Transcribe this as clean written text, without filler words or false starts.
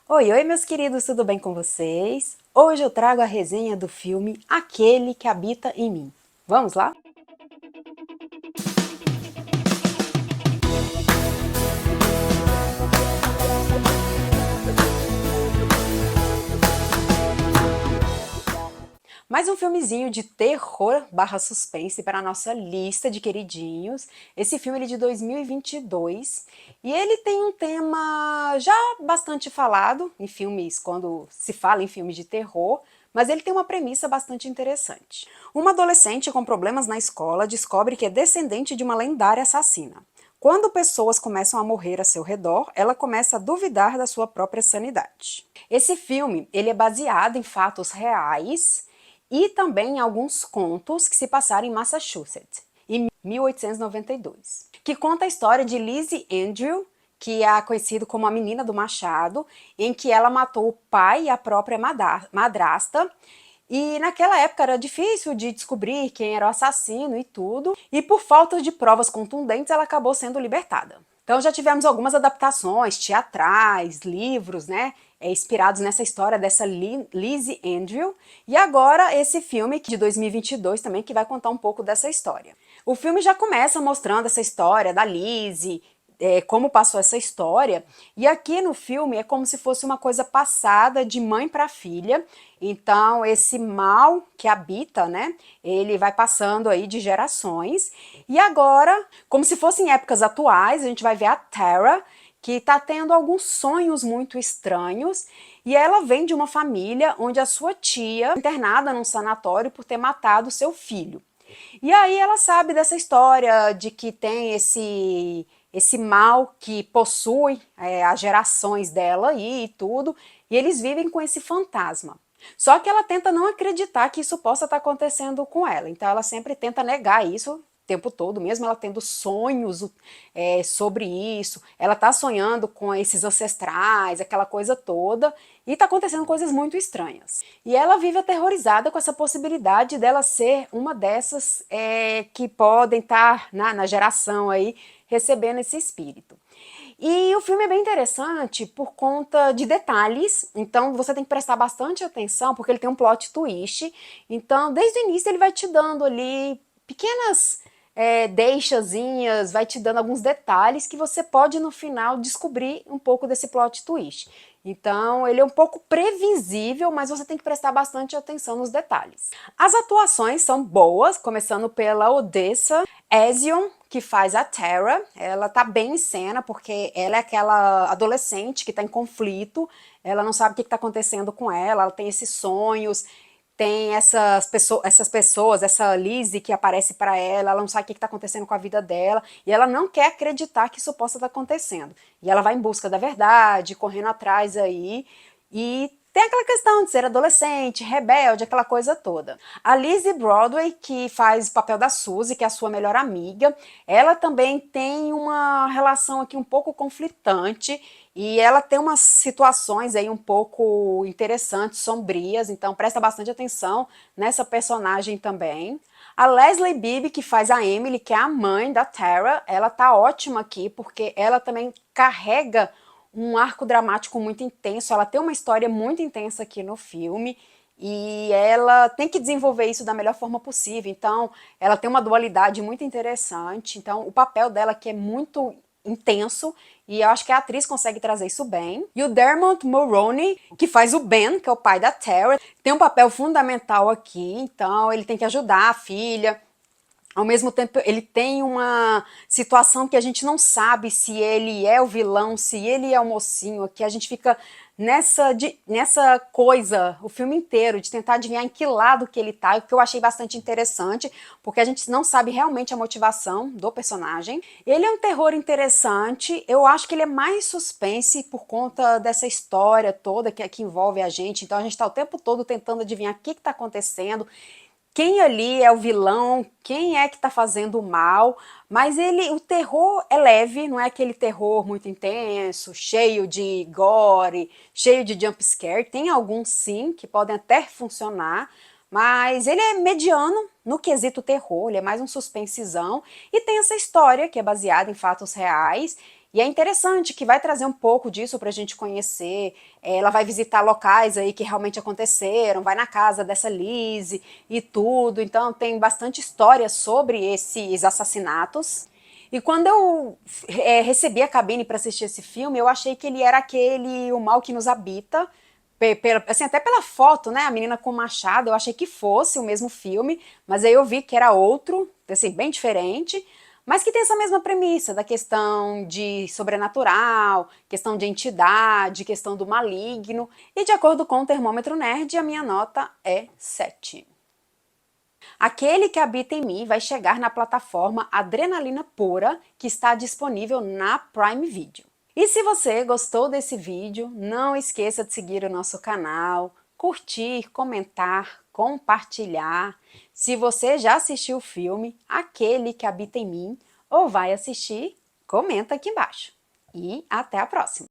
Oi, oi meus queridos, tudo bem com vocês? Hoje eu trago a resenha do filme Aquele que Habita em Mim. Vamos lá? Mais um filmezinho de terror barra suspense para a nossa lista de queridinhos. Esse filme ele é de 2022 e ele tem um tema já bastante falado em filmes, quando se fala em filmes de terror, mas ele tem uma premissa bastante interessante. Uma adolescente com problemas na escola descobre que é descendente de uma lendária assassina. Quando pessoas começam a morrer a seu redor, ela começa a duvidar da sua própria sanidade. Esse filme ele é baseado em fatos reais e também em alguns contos que se passaram em Massachusetts, em 1892, que conta a história de Lizzie Andrew, que é conhecido como a menina do machado, em que ela matou o pai e a própria madrasta, e naquela época era difícil de descobrir quem era o assassino e tudo, e por falta de provas contundentes ela acabou sendo libertada. Então já tivemos algumas adaptações teatrais, livros, né, inspirados nessa história dessa Lizzie Andrew, e agora esse filme de 2022 também que vai contar um pouco dessa história. O filme já começa mostrando essa história da Lizzie, como passou essa história, e aqui no filme é como se fosse uma coisa passada de mãe para filha, então esse mal que habita, né, ele vai passando aí de gerações, e agora, como se fossem épocas atuais, a gente vai ver a Tara, que está tendo alguns sonhos muito estranhos, e ela vem de uma família onde a sua tia, internada num sanatório por ter matado seu filho. E aí ela sabe dessa história de que tem esse mal que possui as gerações dela aí e tudo, e eles vivem com esse fantasma. Só que ela tenta não acreditar que isso possa estar acontecendo com ela, então ela sempre tenta negar isso o tempo todo, mesmo ela tendo sonhos sobre isso, ela tá sonhando com esses ancestrais, aquela coisa toda, e tá acontecendo coisas muito estranhas. E ela vive aterrorizada com essa possibilidade dela ser uma dessas que podem estar na geração aí recebendo esse espírito. E o filme é bem interessante por conta de detalhes, então você tem que prestar bastante atenção, porque ele tem um plot twist, então desde o início ele vai te dando ali pequenas deixazinhas, vai te dando alguns detalhes que você pode no final descobrir um pouco desse plot twist. Então ele é um pouco previsível, mas você tem que prestar bastante atenção nos detalhes. As atuações são boas, começando pela Odessa Ezion, que faz a Tara. Ela tá bem em cena, porque ela é aquela adolescente que tá em conflito, ela não sabe o que tá acontecendo com ela tem esses sonhos, tem essas pessoas, essa Lizzie que aparece para ela não sabe o que está acontecendo com a vida dela, e ela não quer acreditar que isso possa estar acontecendo. E ela vai em busca da verdade, correndo atrás aí, e tem aquela questão de ser adolescente, rebelde, aquela coisa toda. A Lizzie Broadway, que faz o papel da Suzy, que é a sua melhor amiga, ela também tem uma relação aqui um pouco conflitante, e ela tem umas situações aí um pouco interessantes, sombrias, então presta bastante atenção nessa personagem também. A Leslie Bibb, que faz a Emily, que é a mãe da Tara, ela tá ótima aqui, porque ela também carrega um arco dramático muito intenso, ela tem uma história muito intensa aqui no filme, e ela tem que desenvolver isso da melhor forma possível, então ela tem uma dualidade muito interessante, então o papel dela aqui é muito intenso, e eu acho que a atriz consegue trazer isso bem. E o Dermot Mulroney, que faz o Ben, que é o pai da Tara, tem um papel fundamental aqui, então ele tem que ajudar a filha. Ao mesmo tempo, ele tem uma situação que a gente não sabe se ele é o vilão, se ele é o mocinho, que a gente fica nessa coisa o filme inteiro, de tentar adivinhar em que lado que ele tá, o que eu achei bastante interessante, porque a gente não sabe realmente a motivação do personagem. Ele é um terror interessante, eu acho que ele é mais suspense por conta dessa história toda que envolve a gente, então a gente tá o tempo todo tentando adivinhar o que tá acontecendo, quem ali é o vilão, quem é que tá fazendo o mal, mas o terror é leve, não é aquele terror muito intenso, cheio de gore, cheio de jump scare, tem alguns sim, que podem até funcionar, mas ele é mediano no quesito terror, ele é mais um suspensezão, e tem essa história que é baseada em fatos reais, E é interessante que vai trazer um pouco disso pra gente conhecer. Ela vai visitar locais aí que realmente aconteceram, vai na casa dessa Lizzie e tudo. Então tem bastante história sobre esses assassinatos. E quando eu recebi a cabine para assistir esse filme, eu achei que ele era aquele O Mal que Nos Habita, assim, até pela foto, né, a menina com o machado, eu achei que fosse o mesmo filme, mas aí eu vi que era outro, assim, bem diferente, mas que tem essa mesma premissa da questão de sobrenatural, questão de entidade, questão do maligno, e de acordo com o Termômetro Nerd, a minha nota é 7. Aquele que habita em mim vai chegar na plataforma Adrenalina Pura, que está disponível na Prime Video. E se você gostou desse vídeo, não esqueça de seguir o nosso canal, curtir, comentar, compartilhar. Se você já assistiu o filme Aquele que Habita em Mim ou vai assistir, comenta aqui embaixo. E até a próxima!